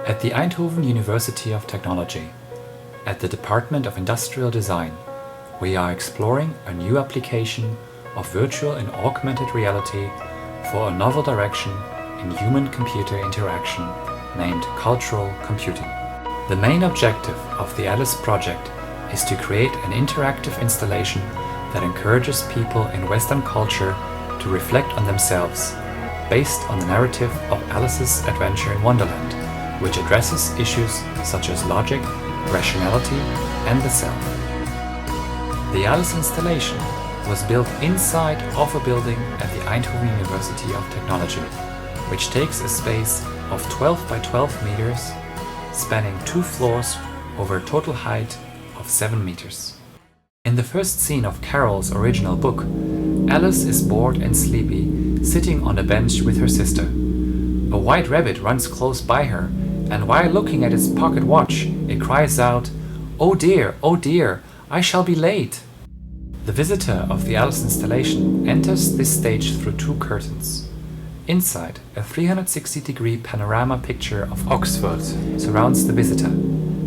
At the Eindhoven University of Technology, at the Department of Industrial Design, we are exploring a new application of virtual and augmented reality for a novel direction in human-computer interaction named cultural computing. The main objective of the ALICE project is to create an interactive installation that encourages people in Western culture to reflect on themselves, based on the narrative of Alice's adventure in Wonderland, which addresses issues such as logic, rationality, and the self. The ALICE installation was built inside of a building at the Eindhoven University of Technology, which takes a space of 12 by 12 meters, spanning 2 floors over a total height of 7 meters. In the first scene of Carol's original book, Alice is bored and sleepy, sitting on a bench with her sister. A white rabbit runs close by her, and while looking at its pocket watch, it cries out, oh dear, I shall be late." The visitor of the ALICE installation enters this stage through 2 curtains. Inside, a 360-degree panorama picture of Oxford surrounds the visitor,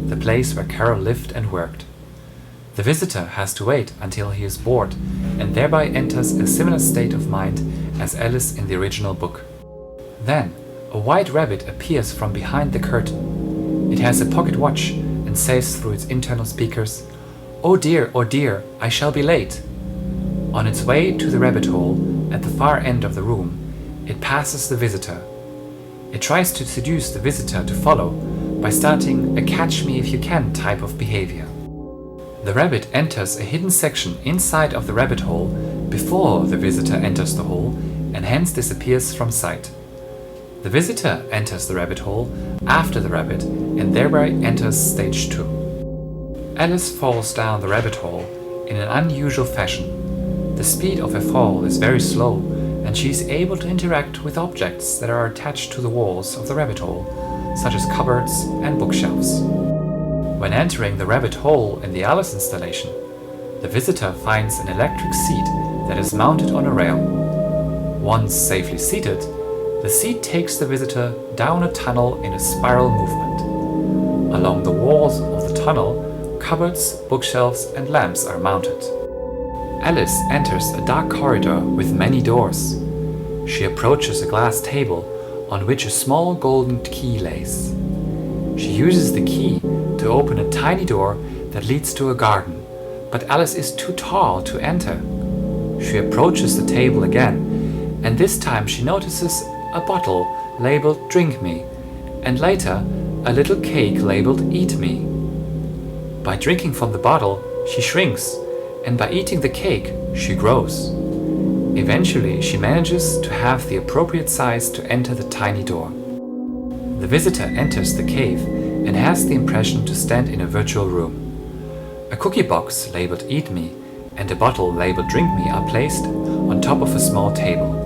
the place where Carol lived and worked. The visitor has to wait until he is bored and thereby enters a similar state of mind as Alice in the original book. Then, a white rabbit appears from behind the curtain. It has a pocket watch and says through its internal speakers, oh dear, I shall be late." On its way to the rabbit hole at the far end of the room, it passes the visitor. It tries to seduce the visitor to follow by starting a catch me if you can type of behavior. The rabbit enters a hidden section inside of the rabbit hole before the visitor enters the hole and hence disappears from sight. The visitor enters the rabbit hole after the rabbit and thereby enters stage 2. Alice falls down the rabbit hole in an unusual fashion. The speed of her fall is very slow and she is able to interact with objects that are attached to the walls of the rabbit hole, such as cupboards and bookshelves. When entering the rabbit hole in the ALICE installation, the visitor finds an electric seat that is mounted on a rail. Once safely seated, the seat takes the visitor down a tunnel in a spiral movement. Along the walls of the tunnel, cupboards, bookshelves, and lamps are mounted. Alice enters a dark corridor with many doors. She approaches a glass table on which a small golden key lays. She uses the key to open a tiny door that leads to a garden, but Alice is too tall to enter. She approaches the table again, and this time she notices a bottle labeled "Drink Me," and later a little cake labeled "Eat Me." By drinking from the bottle, she shrinks, and by eating the cake, she grows. Eventually, she manages to have the appropriate size to enter the tiny door. The visitor enters the cave and has the impression to stand in a virtual room. A cookie box labeled "Eat Me" and a bottle labeled "Drink Me" are placed on top of a small table.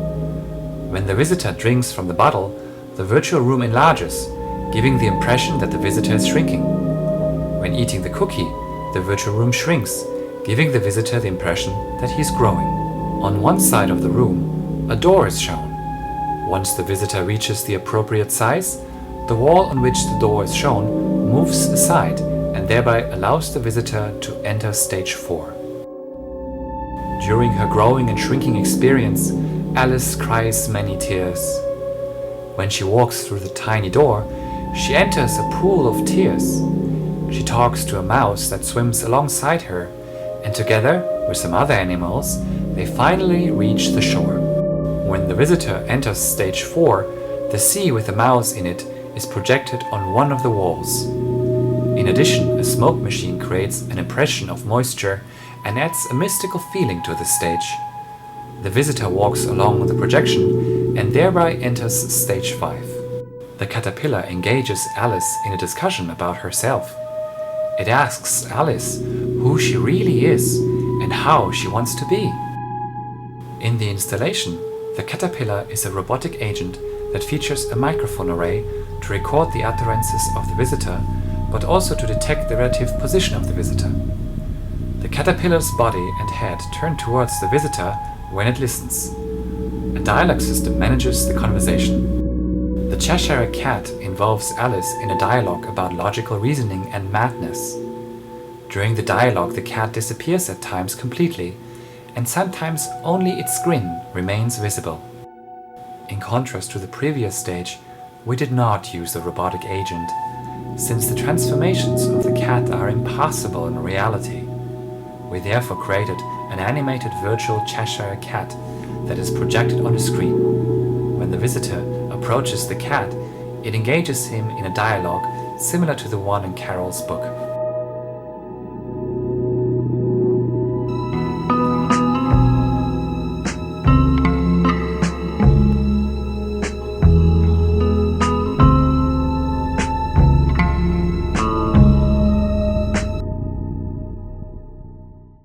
When the visitor drinks from the bottle, the virtual room enlarges, giving the impression that the visitor is shrinking. When eating the cookie, the virtual room shrinks, giving the visitor the impression that he is growing. On one side of the room, a door is shown. Once the visitor reaches the appropriate size, the wall on which the door is shown moves aside and thereby allows the visitor to enter stage 4. During her growing and shrinking experience, Alice cries many tears. When she walks through the tiny door, she enters a pool of tears. She talks to a mouse that swims alongside her, and together with some other animals, they finally reach the shore. When the visitor enters stage 4, the sea with the mouse in it is projected on one of the walls. In addition, a smoke machine creates an impression of moisture and adds a mystical feeling to the stage. The visitor walks along the projection and thereby enters stage 5. The caterpillar engages Alice in a discussion about herself. It asks Alice who she really is and how she wants to be. In the installation, the caterpillar is a robotic agent that features a microphone array to record the utterances of the visitor, but also to detect the relative position of the visitor. The caterpillar's body and head turn towards the visitor when it listens. A dialogue system manages the conversation. The Cheshire Cat involves Alice in a dialogue about logical reasoning and madness. During the dialogue, the cat disappears at times completely, and sometimes only its grin remains visible. In contrast to the previous stage, we did not use the robotic agent, since the transformations of the cat are impossible in reality. We therefore created an animated virtual Cheshire Cat that is projected on the screen. When the visitor approaches the cat, it engages him in a dialogue similar to the one in Carol's book.